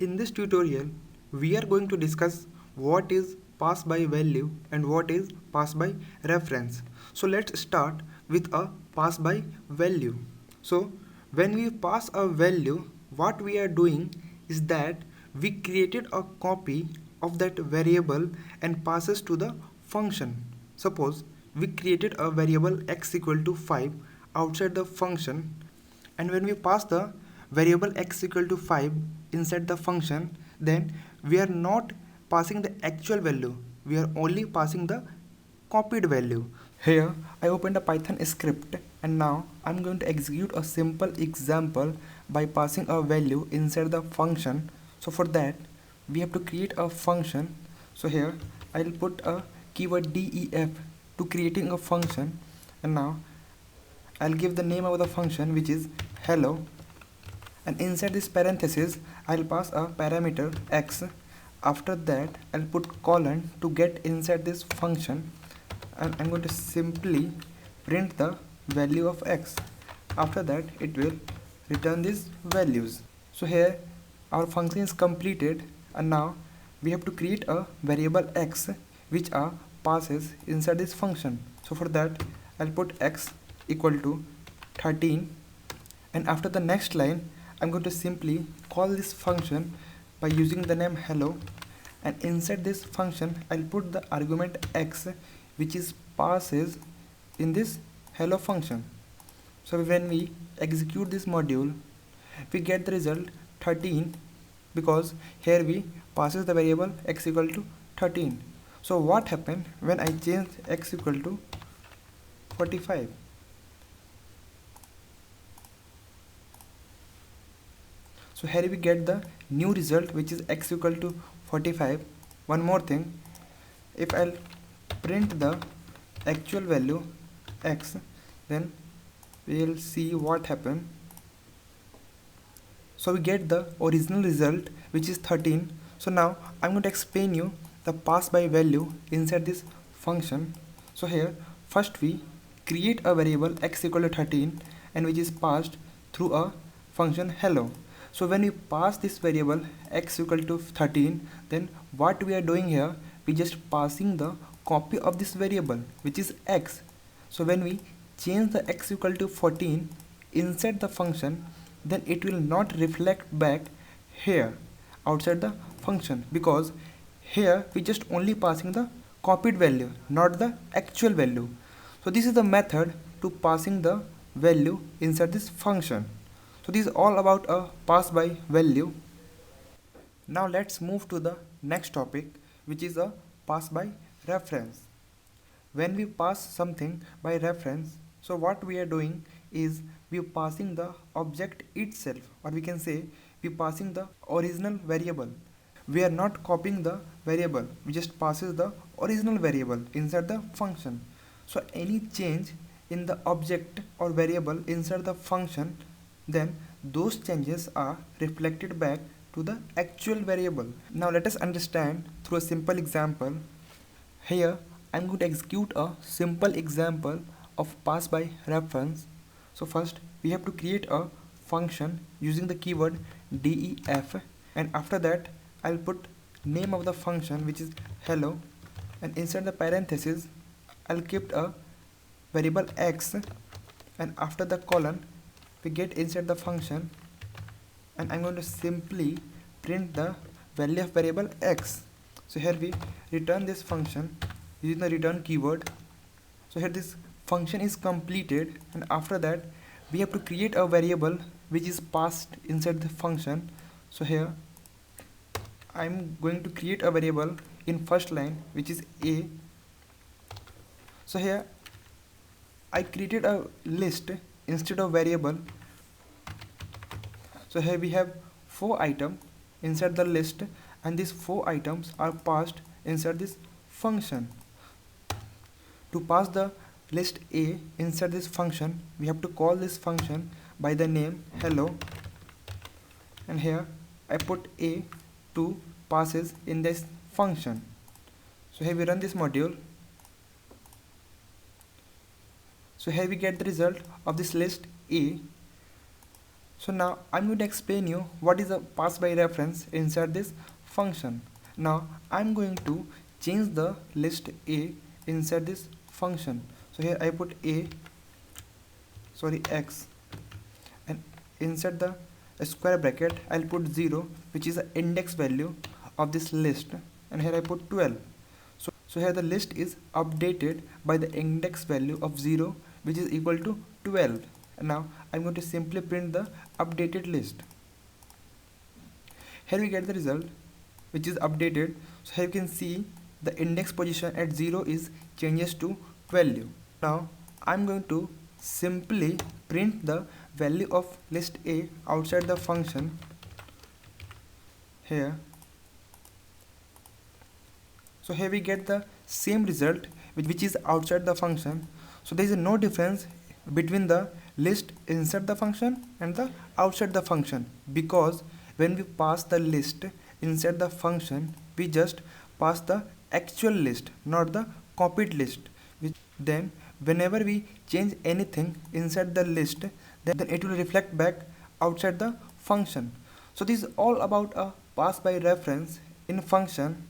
In this tutorial, we are going to discuss what is pass by value and what is pass by reference. So let's start with a pass by value. So when we pass a value, what we are doing is that we created a copy of that variable and passes to the function. Suppose we created a variable x equal to 5 outside the function, and when we pass the variable x equal to 5 inside the function, then we are not passing the actual value, we are only passing the copied value. Here I opened a Python script and now I'm going to execute a simple example by passing a value inside the function. So for that we have to create a function. So here I'll put a keyword def to creating a function, and now I'll give the name of the function, which is hello, and inside this parenthesis I'll pass a parameter x. After that I'll put colon to get inside this function, and I'm going to simply print the value of x. After that it will return these values. So here our function is completed, and now we have to create a variable x which are passes inside this function. So for that I'll put x equal to 13, and after the next line I'm going to simply call this function by using the name hello, and inside this function I'll put the argument x which is passes in this hello function. So when we execute this module, we get the result 13 because here we passes the variable x equal to 13. So what happened when I change x equal to 45? So here we get the new result, which is x equal to 45. One more thing, if I'll print the actual value x, then we'll see what happened. So we get the original result, which is 13. So now I'm going to explain you the pass by value inside this function. So here first we create a variable x equal to 13, and which is passed through a function hello. So when we pass this variable x equal to 13, then what we are doing here, we just passing the copy of this variable, which is x. So when we change the x equal to 14 inside the function, then it will not reflect back here outside the function, because here we just only passing the copied value, not the actual value. So this is the method to passing the value inside this function. So this is all about a pass by value. Now let's move to the next topic, which is a pass by reference. When we pass something by reference, so what we are doing is we are passing the object itself, or we can say we are passing the original variable. We are not copying the variable, we just passes the original variable inside the function. So any change in the object or variable inside the function, then those changes are reflected back to the actual variable. Now let us understand through a simple example. Here I'm going to execute a simple example of pass by reference. So first we have to create a function using the keyword def, and after that I'll put name of the function, which is hello, and inside the parenthesis I'll keep a variable x, and after the colon we get inside the function, and I'm going to simply print the value of variable x. So here we return this function using the return keyword. So here this function is completed, and after that we have to create a variable which is passed inside the function. So here I'm going to create a variable in first line, which is a. So here I created a list instead of variable. So here we have 4 items inside the list, and these 4 items are passed inside this function. To pass the list A inside this function, we have to call this function by the name hello, and here I put A to passes in this function. So here we run this module. So here we get the result of this list A. So now I'm going to explain you what is a pass by reference inside this function. Now I'm going to change the list A inside this function. So here I put x, and inside the square bracket I'll put 0, which is the index value of this list, and here I put 12. So here the list is updated by the index value of 0, which is equal to 12. And now I'm going to simply print the updated list. Here we get the result, which is updated. So here you can see the index position at 0 is changes to value. Now I'm going to simply print the value of list A outside the function here. So here we get the same result which is outside the function. So there is no difference between the list inside the function and the outside the function, because when we pass the list inside the function we just pass the actual list, not the copied list. Then whenever we change anything inside the list, then it will reflect back outside the function. So this is all about a pass by reference in function.